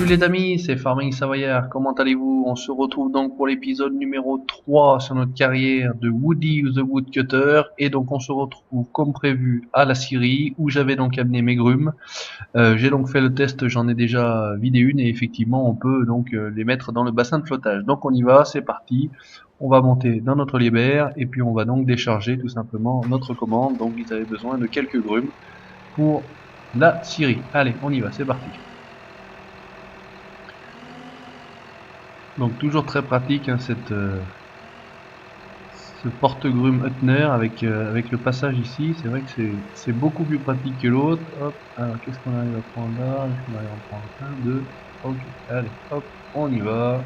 les amis, c'est Farming Savoyard, comment allez-vous? On se retrouve donc pour l'épisode numéro 3 sur notre carrière de Woody the Woodcutter, et donc on se retrouve comme prévu à la scierie où j'avais donc amené mes grumes. J'ai donc fait le test, j'en ai déjà vidé une, et effectivement on peut donc les mettre dans le bassin de flottage. Donc on y va, c'est parti, on va monter dans notre libère et puis on va donc décharger tout simplement notre commande. Donc ils avaient besoin de quelques grumes pour la scierie. Allez, on y va, c'est parti. Donc toujours très pratique, hein, ce porte-grume Hüttner avec le passage ici. C'est vrai que c'est beaucoup plus pratique que l'autre. Hop, alors qu'est-ce qu'on arrive à prendre là? Est-ce qu'on arrive à en prendre un, deux? Ok, allez, hop, on y va.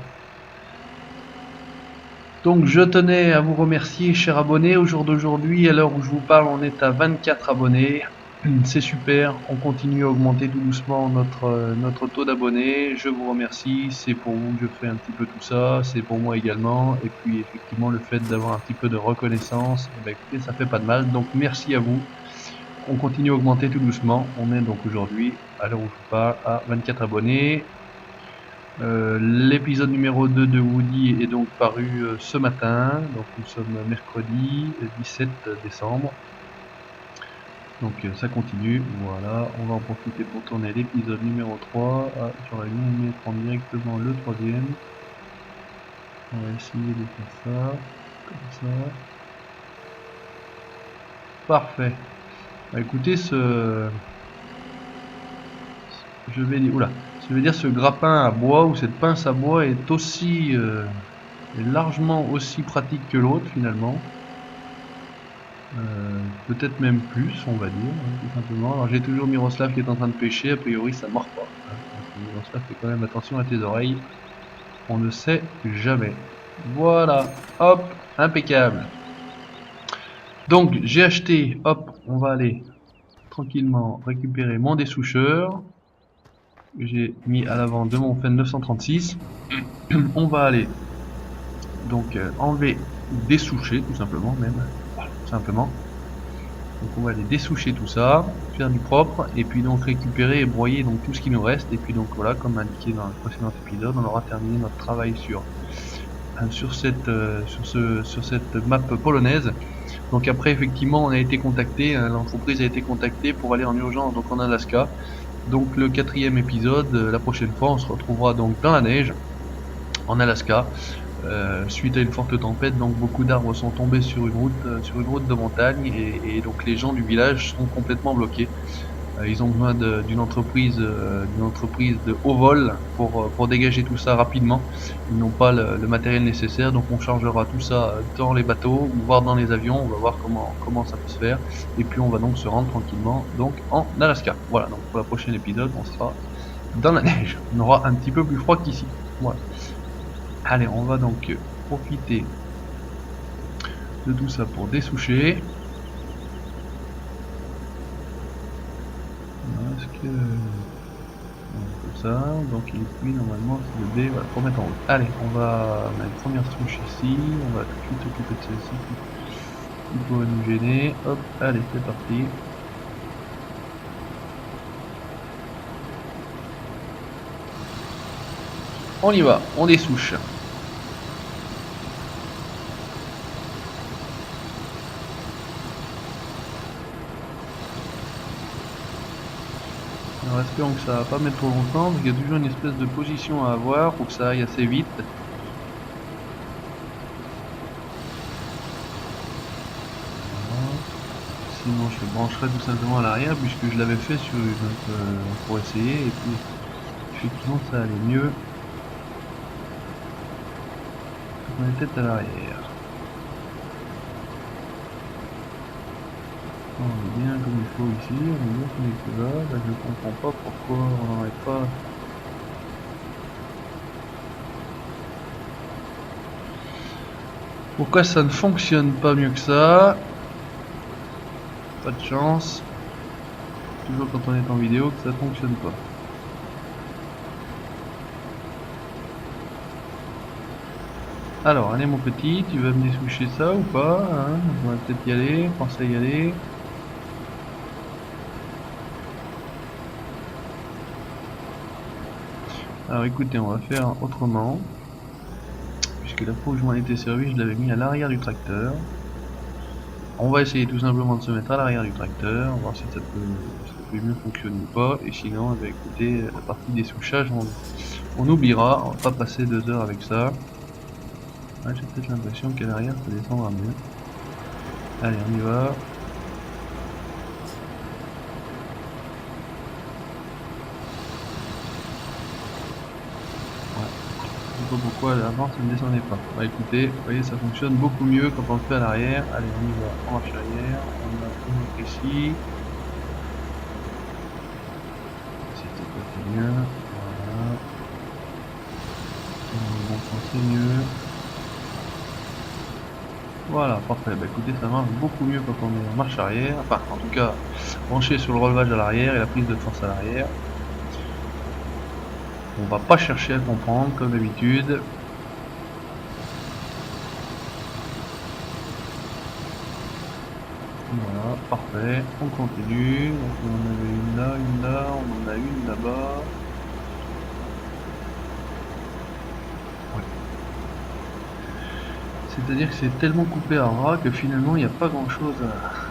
Donc je tenais à vous remercier, chers abonnés. Au jour d'aujourd'hui, à l'heure où je vous parle, on est à 24 abonnés. C'est super, on continue à augmenter tout doucement notre taux d'abonnés. Je vous remercie, c'est pour vous que je fais un petit peu tout ça, c'est pour moi également. Et puis effectivement, le fait d'avoir un petit peu de reconnaissance, eh ben, écoutez, ça fait pas de mal. Donc merci à vous. On continue à augmenter tout doucement. On est donc aujourd'hui, à l'heure où je vous parle, à 24 abonnés. L'épisode numéro 2 de Woody est donc paru ce matin. Donc nous sommes mercredi 17 décembre. Donc ça continue, voilà, on va en profiter pour tourner l'épisode numéro 3. Ah, j'aurais bien aimé prendre directement le troisième. On va essayer de faire ça, comme ça. Parfait. Bah, écoutez, je vais dire ce grappin à bois ou cette pince à bois est aussi, est largement aussi pratique que l'autre finalement. Peut-être même plus, on va dire, hein, tout simplement. Alors j'ai toujours Miroslav qui est en train de pêcher, a priori ça mord pas. Hein. Donc, Miroslav, fais quand même attention à tes oreilles, on ne sait jamais. Voilà, hop, impeccable. Donc j'ai acheté, hop, on va aller tranquillement récupérer mon dessoucheur, que j'ai mis à l'avant de mon Fen 936. On va aller donc enlever, dessoucher tout simplement même, voilà, tout simplement. Donc on va aller dessoucher tout ça, faire du propre, et puis donc récupérer et broyer donc tout ce qui nous reste. Et puis donc voilà, comme indiqué dans le précédent épisode, on aura terminé notre travail sur cette map polonaise. Donc après effectivement on a été contacté, l'entreprise a été contactée pour aller en urgence donc en Alaska. Donc le quatrième épisode, la prochaine fois on se retrouvera donc dans la neige en Alaska. Suite à une forte tempête, donc beaucoup d'arbres sont tombés sur une route de montagne, et donc les gens du village sont complètement bloqués. Ils ont besoin d'une entreprise de haut vol pour dégager tout ça rapidement. Ils n'ont pas le matériel nécessaire, donc on chargera tout ça dans les bateaux ou voire dans les avions. On va voir comment ça peut se faire, et puis on va donc se rendre tranquillement donc en Alaska. Voilà, donc pour le prochain épisode, on sera dans la neige. On aura un petit peu plus froid qu'ici. Voilà. Allez, on va donc profiter de tout ça pour dessoucher. Est-ce que... comme ça, donc il est cuit, normalement c'est le B, voilà, pour mettre en route. Allez, on va mettre une première souche ici, on va tout de suite s'occuper de celle-ci qui pourrait nous gêner. Hop, allez, c'est parti. On y va, on dessouche. Alors espérons que ça va pas mettre trop longtemps, parce qu'il y a toujours une espèce de position à avoir pour que ça aille assez vite. Sinon je le brancherai tout simplement à l'arrière, puisque je l'avais fait sur une pour essayer, et puis effectivement ça allait mieux. On est peut-être à l'arrière. On est bien comme il faut ici, on est bien comme il faut là. Là je comprends pas pourquoi on n'aurait pas... Pourquoi ça ne fonctionne pas mieux que ça? Pas de chance. Toujours quand on est en vidéo que ça fonctionne pas. Alors, allez mon petit, tu vas me dessoucher ça ou pas, hein? On va peut-être y aller, penser à y aller. Alors écoutez, on va faire autrement. Puisque la fois où je m'en étais servi, je l'avais mis à l'arrière du tracteur. On va essayer tout simplement de se mettre à l'arrière du tracteur, voir si ça peut mieux fonctionner ou pas. Et sinon, eh bien, écoutez, la partie des souchages, on oubliera, on va pas passer 2 heures avec ça. Ouais, j'ai peut-être l'impression qu'à l'arrière ça descendra mieux. Allez, on y va. Je sais pas pourquoi avant ça ne descendait pas. Bah écoutez, vous voyez, ça fonctionne beaucoup mieux quand on le fait à l'arrière. Allez, on y va, on marche arrière, on a une autre ici. C'était pas très bien, voilà. Dans le bon sens c'est mieux. Voilà, parfait. Bah écoutez, ça marche beaucoup mieux quand on est en marche arrière. Enfin, en tout cas, branché sur le relevage à l'arrière et la prise de force à l'arrière. On va pas chercher à comprendre comme d'habitude. Voilà, parfait. On continue. Donc on en avait une là, on en a une là-bas. Ouais. C'est-à-dire que c'est tellement coupé à ras que finalement il n'y a pas grand-chose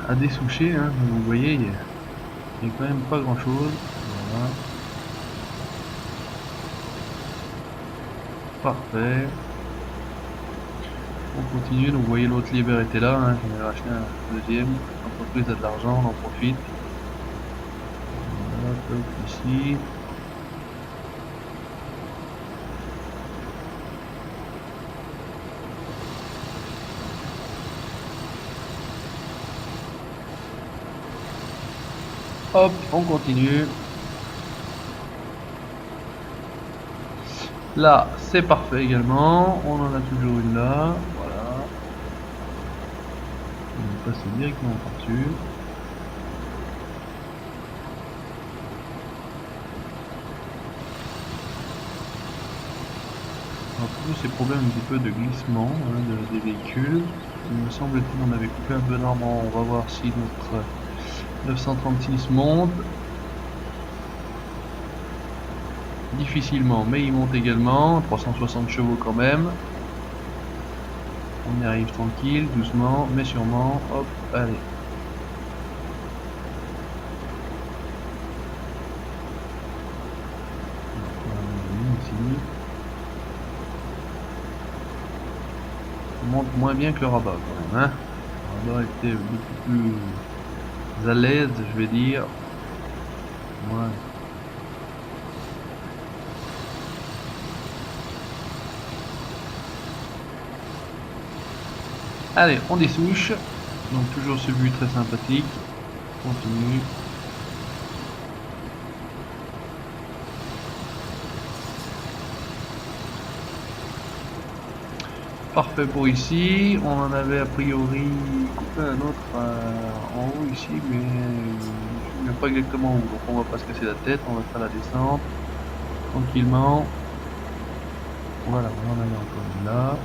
à dessoucher. Hein. Vous voyez, il n'y a quand même pas grand-chose. Voilà. Parfait. On continue, donc vous voyez l'autre lever était là, hein. J'en ai racheté un deuxième. L'entreprise a de l'argent, on en profite. Voilà, top, ici. Hop, on continue. Là, c'est parfait également. On en a toujours une là. Voilà. On va passer directement par-dessus. Alors, toujours ces problèmes un petit peu de glissement des véhicules. Il me semble-t-il qu'on avait coupé un peu d'arbre. On va voir si notre 936 monte. Difficilement, mais il monte également. 360 chevaux quand même. On y arrive tranquille, doucement, mais sûrement. Hop, allez. Ici. On monte moins bien que le rabat quand même. Hein. Le rabat était beaucoup plus à l'aise, je vais dire. Ouais. Allez, on dessouche. Donc toujours ce but très sympathique. Continue. Parfait pour ici. On en avait a priori coupé un autre en haut ici, mais je ne sais pas exactement où. Donc on va pas se casser la tête, on va faire la descente tranquillement. Voilà, on en avait encore une là.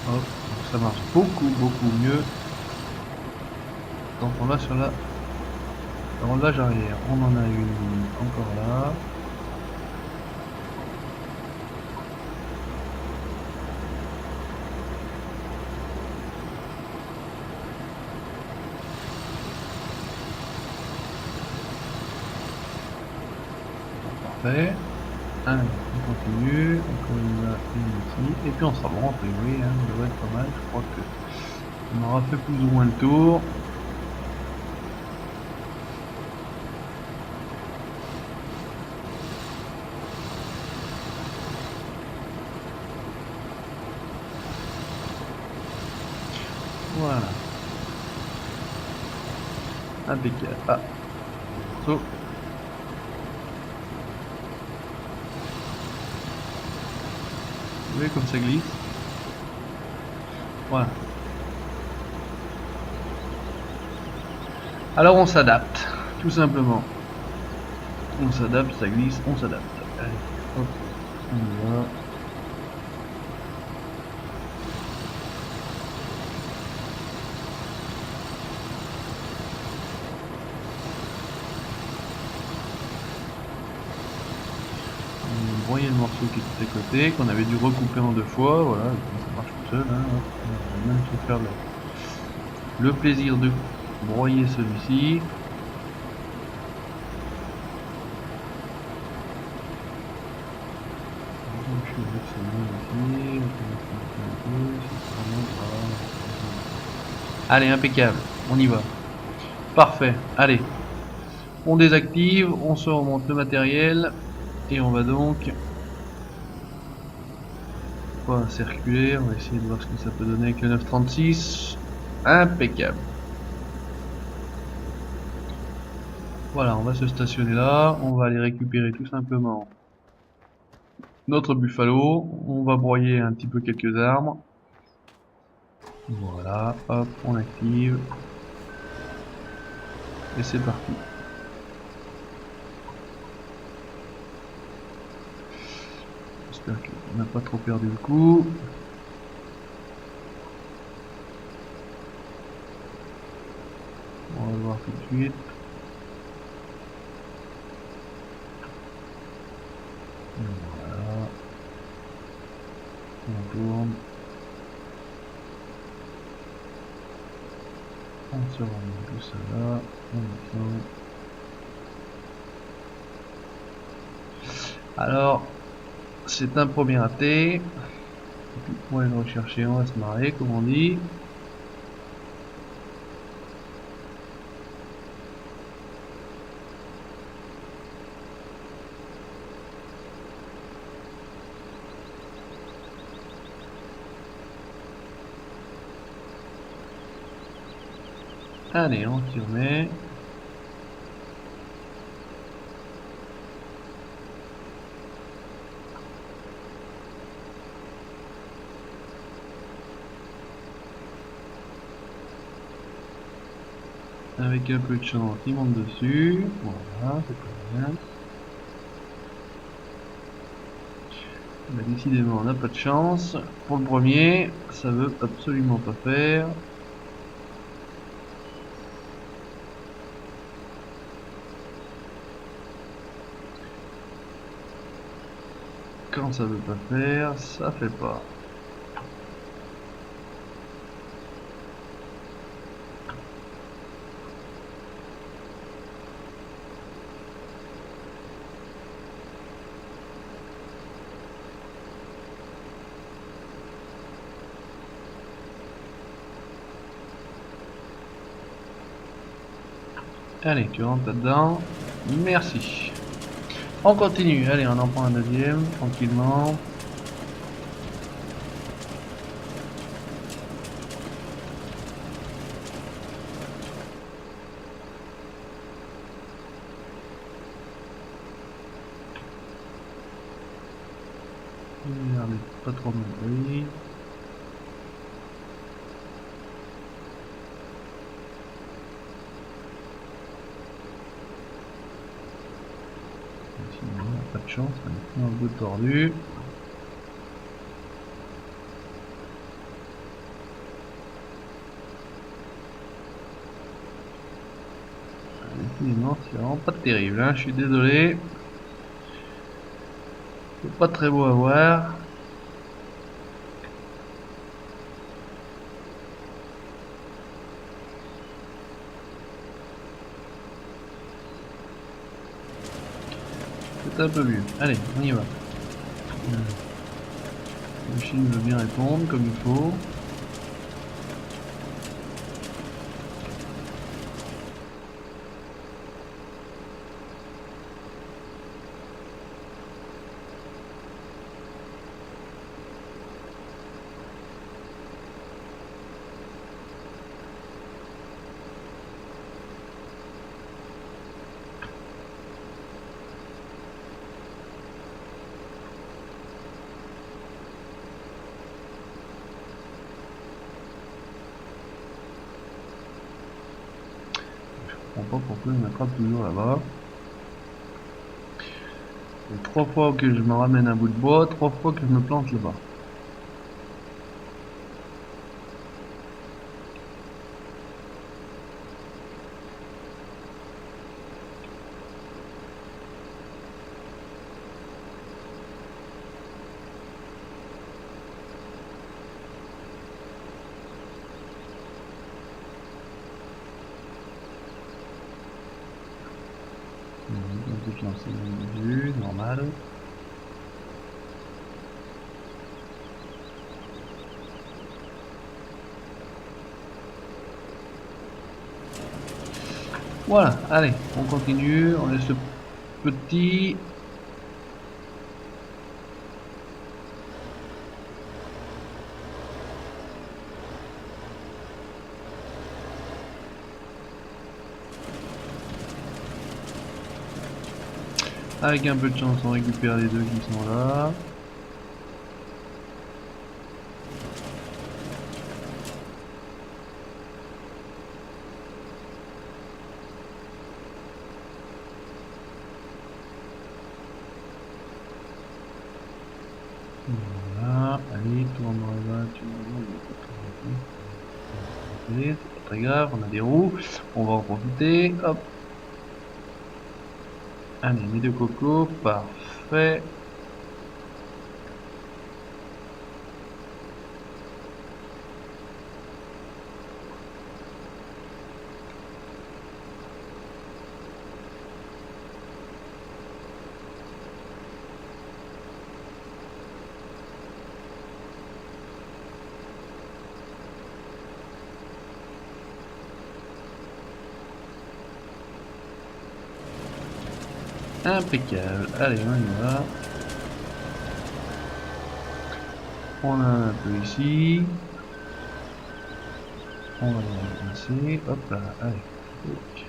Hop, donc ça marche beaucoup mieux quand on va sur la relevage arrière. On en a une encore là. Parfait. Allez, on continue. Encore une là, une ici. Et puis on sera bon, a priori, hein, ça devrait être pas mal. Je crois que on aura fait plus ou moins le tour. Voilà. Impeccable. Ah. So. Vous voyez comme ça glisse. Voilà. Alors on s'adapte, tout simplement. On s'adapte, ça glisse, on s'adapte. Allez, hop, on y va. broyer le morceau qui était à côté, qu'on avait dû recouper en 2 fois, voilà, et puis ça marche tout seul, hein, hop. On va même se faire le plaisir de broyer celui-ci. Donc, je vais mettre ce monde ici, on peut mettre un peu, c'est vraiment grave. Allez, impeccable, on y va. Parfait, allez. On désactive, on se remonte le matériel, et on va donc pas circuler, on va essayer de voir ce que ça peut donner avec le 936. Impeccable. Voilà, on va se stationner là, on va aller récupérer tout simplement notre buffalo, on va broyer un petit peu quelques arbres. Voilà, hop, on active. Et c'est parti. J'espère qu'on n'a pas trop perdu le coup. On va voir tout de suite. Voilà. On tourne. On se remet tout ça là. On descend. Alors, c'est un premier raté. On va le rechercher, on va se marrer, comme on dit. Allez, on s'y remet. Avec un peu de chance, il monte dessus. Voilà, c'est pas bien. Bah, décidément, on n'a pas de chance. Pour le premier, ça veut absolument pas faire. Quand ça veut pas faire, ça fait pas. Allez, tu rentres là-dedans. Merci. On continue. Allez, on en prend un deuxième, tranquillement. Regardez, pas trop de bruit. Sinon, on n'a pas de chance, on est un peu tordu. Décidément, c'est vraiment pas terrible, hein. Je suis désolé. C'est pas très beau à voir. C'est un peu mieux. Allez, on y va. La machine veut bien répondre comme il faut. Je comprends pas pourquoi je m'attrape toujours là-bas. C'est 3 fois que je me ramène un bout de bois, 3 fois que je me plante là-bas. Un peu de chance, c'est bien vu, normal. Voilà, allez, on continue, on laisse le petit. Avec un peu de chance, on récupère les deux qui sont là. Voilà, allez, tourne dans les mains, c'est pas très grave, on a des roues, on va en profiter, hop. Allez, les deux cocos, parfait. Impeccable, allez, on y va. On a un peu ici. On va les ramasser, hop là, allez. Ok.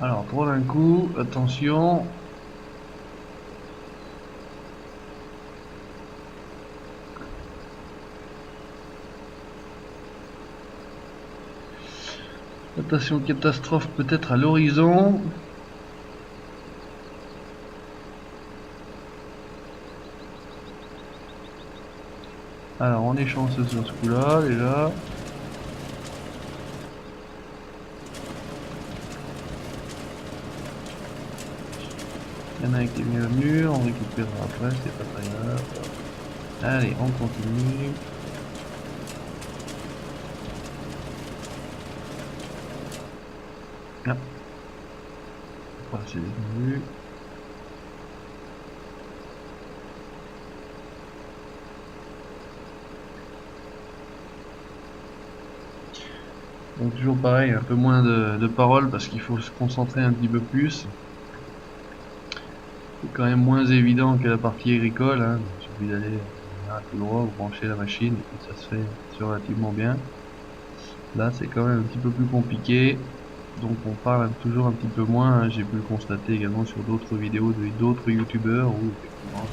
Alors, pour d'un coup, attention. Attention, catastrophe peut-être à l'horizon. Alors, on est chanceux sur ce coup-là, déjà. Il y en a un qui est bienvenu, on récupérera après, c'est pas très grave. Allez, on continue. Ah. Voilà, c'est bienvenu. Donc toujours pareil, un peu moins de paroles parce qu'il faut se concentrer un petit peu plus. C'est quand même moins évident que la partie agricole, hein. Il suffit d'aller tout droit, vous branchez la machine et puis ça se fait relativement bien. Là c'est quand même un petit peu plus compliqué, donc on parle toujours un petit peu moins, hein. J'ai pu le constater également sur d'autres vidéos d'autres youtubeurs où effectivement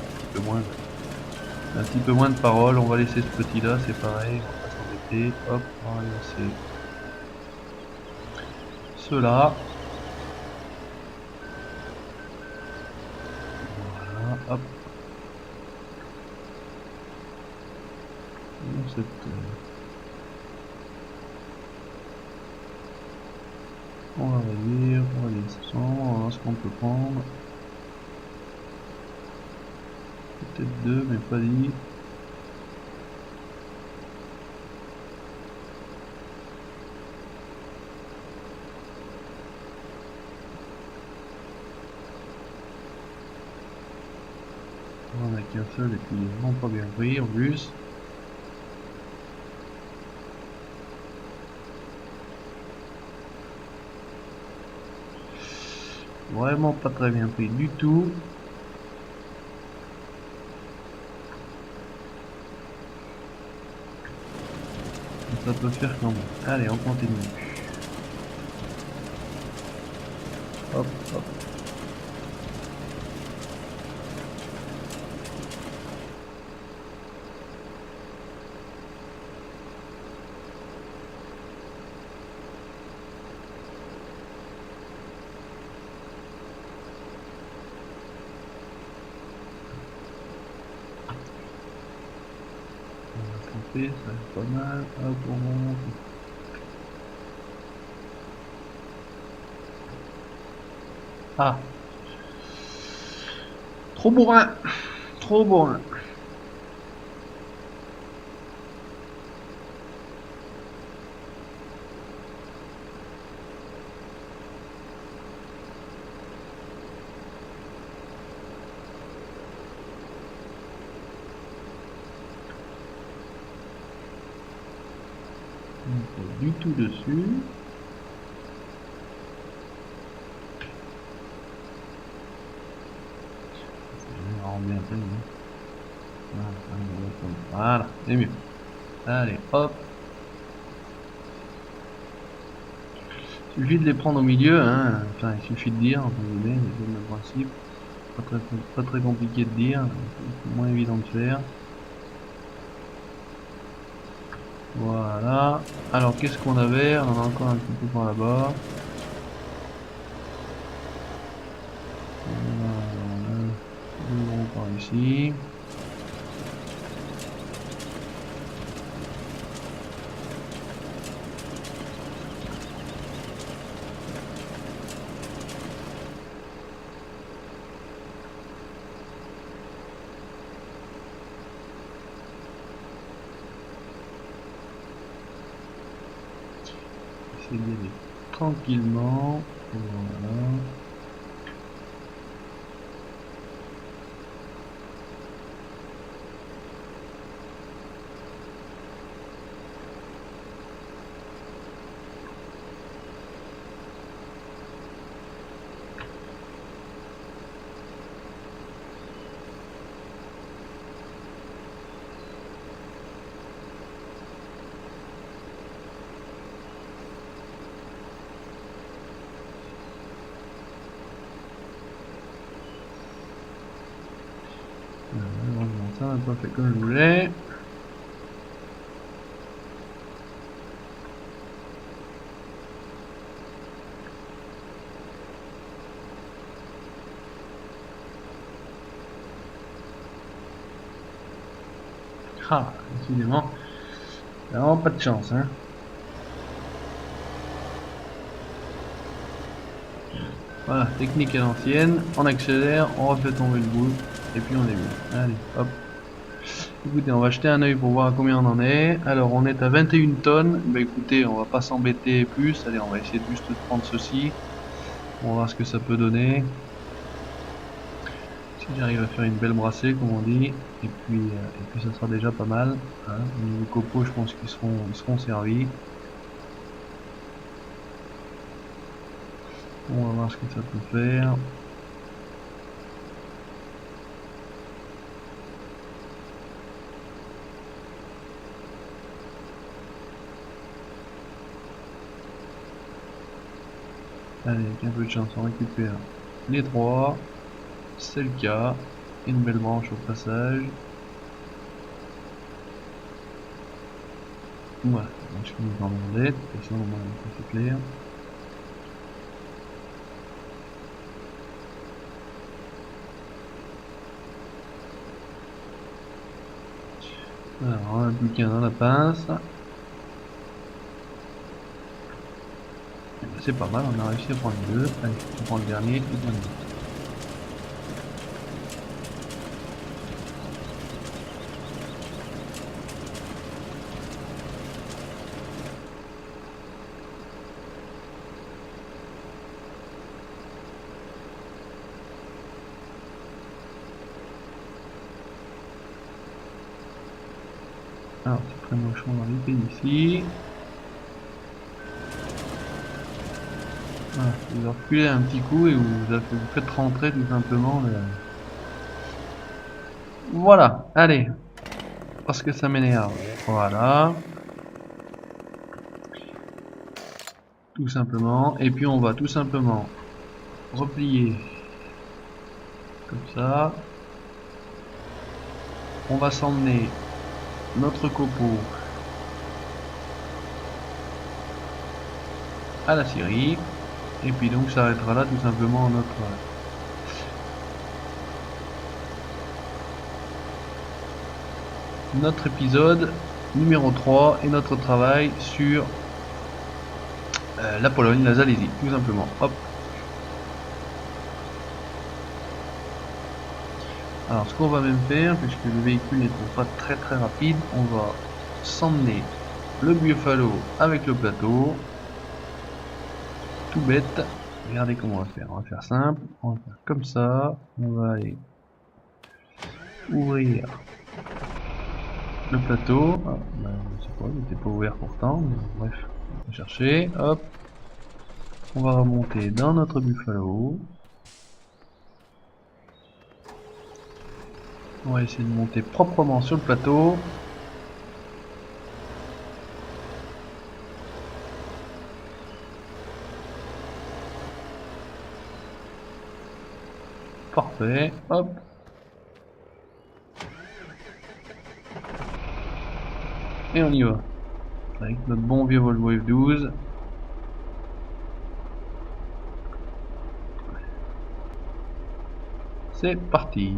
un petit peu moins de paroles. On va laisser ce petit là, c'est pareil, on va pas s'embêter, hop, on va laisser cela. Voilà, hop. On va réduire, on va descendre, on va voir ce qu'on peut prendre. Peut-être deux, mais pas dit. On a qu'un seul et puis il est vraiment pas bien pris en plus. Vraiment pas très bien pris du tout. Ça peut faire quand même. Allez, on continue. Hop, hop. On va tromper, ça va être pas mal. Hop, on monte. Ah. Trop bourrin. Trop bourrin. Pas du tout dessus. Ça rend bien fait. Voilà, c'est mieux. Allez, hop. Il suffit de les prendre au milieu, hein. Enfin, il suffit de dire, entre guillemets, c'est le même principe. Pas très compliqué de dire, c'est moins évident de faire. Voilà. Alors, qu'est-ce qu'on avait? On en a encore un petit peu par là-bas. On a par ici. Essayer d'y aller tranquillement. Voilà. Malheureusement, ça n'a pas fait comme je voulais. Ah, décidément, vraiment pas de chance, hein. Voilà, technique à l'ancienne, on accélère, on refait tomber le bout, et puis on est bien. Allez, hop. Écoutez, on va jeter un œil pour voir à combien on en est. Alors, on est à 21 tonnes. Bah écoutez, on va pas s'embêter plus. Allez, on va essayer juste de prendre ceci. On va voir ce que ça peut donner. Si j'arrive à faire une belle brassée, comme on dit. Et puis ça sera déjà pas mal. Hein. Les copeaux, je pense qu'ils seront servis. On va voir ce que ça peut faire. Allez, avec un peu de chance, on récupère les trois. C'est le cas. Une belle branche au passage. Voilà, je finis par mon dette, comme ça au moins c'est clair. Alors, on a plus qu'un dans la pince. C'est pas mal, on a réussi à prendre deux. Allez, on prend le dernier et le dernier. Alors, c'est très moche, on va arrêter ici. Voilà, vous reculez un petit coup et vous faites rentrer tout simplement. Voilà, allez, parce que ça m'énerve. Voilà, tout simplement. Et puis on va tout simplement replier comme ça. On va s'emmener notre copeau à la scierie. Et puis donc ça arrêtera là tout simplement notre épisode numéro 3 et notre travail sur la Pologne, la Zalésie, tout simplement. Hop. Alors ce qu'on va même faire, puisque le véhicule n'est pas très rapide, on va s'emmener le Buffalo avec le plateau. Tout bête. Regardez comment on va faire. On va faire simple. On va faire comme ça. On va aller ouvrir le plateau. Ah, bah, je sais pas, il n'était pas ouvert pourtant. Mais bref, on va chercher. Hop. On va remonter dans notre Buffalo. On va essayer de monter proprement sur le plateau. Parfait. Hop. Et on y va. Avec notre bon vieux Volvo F12. C'est parti.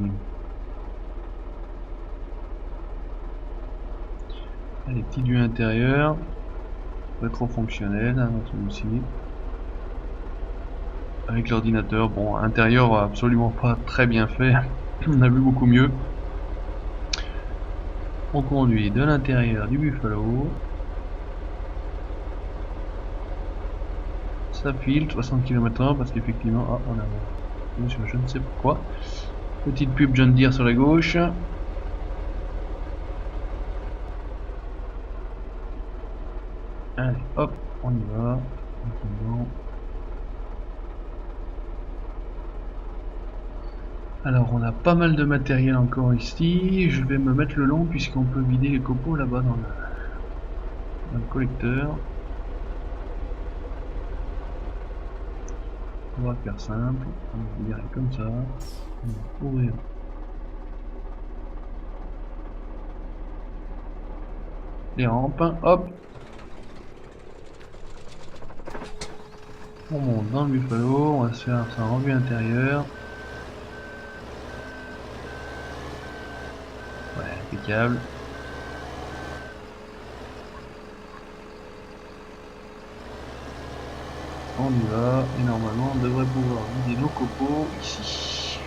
Les petits duits intérieurs. Rétro-fonctionnel, hein, celui-ci. Avec l'ordinateur, bon, intérieur absolument pas très bien fait. On a vu beaucoup mieux. On conduit de l'intérieur du Buffalo. Ça file 60 km/h parce qu'effectivement, ah, on a je ne sais pourquoi. Petite pub John Deere sur la gauche. Allez, hop, on y va. Alors, on a pas mal de matériel encore ici. Je vais me mettre le long puisqu'on peut vider les copeaux là-bas dans le collecteur. On va faire simple. On va virer comme ça. On va ouvrir les rampes. Hop. On monte dans le Buffalo. On va se faire ça en vue intérieure. Ouais, impeccable. On y va, et normalement on devrait pouvoir vider nos copeaux ici.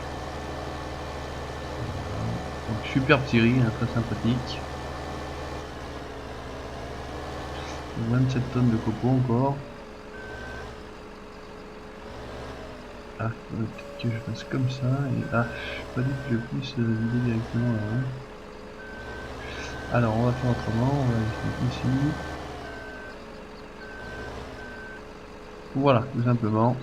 Donc, superbe série, hein, très sympathique. 27 tonnes de copeaux encore. Ah, peut-être que je fasse comme ça, et ah, pas dit que je puisse vider directement là. Hein. Alors on va faire autrement, on va aller ici. Voilà, tout simplement.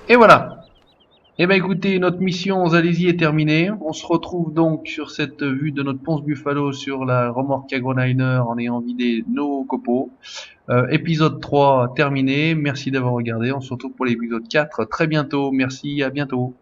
Et voilà. Eh ben écoutez, notre mission aux Alésies est terminée. On se retrouve donc sur cette vue de notre Ponce Buffalo sur la remorque Agroliner en ayant vidé nos copeaux. Épisode 3 terminé. Merci d'avoir regardé. On se retrouve pour l'épisode 4 très bientôt. Merci, à bientôt.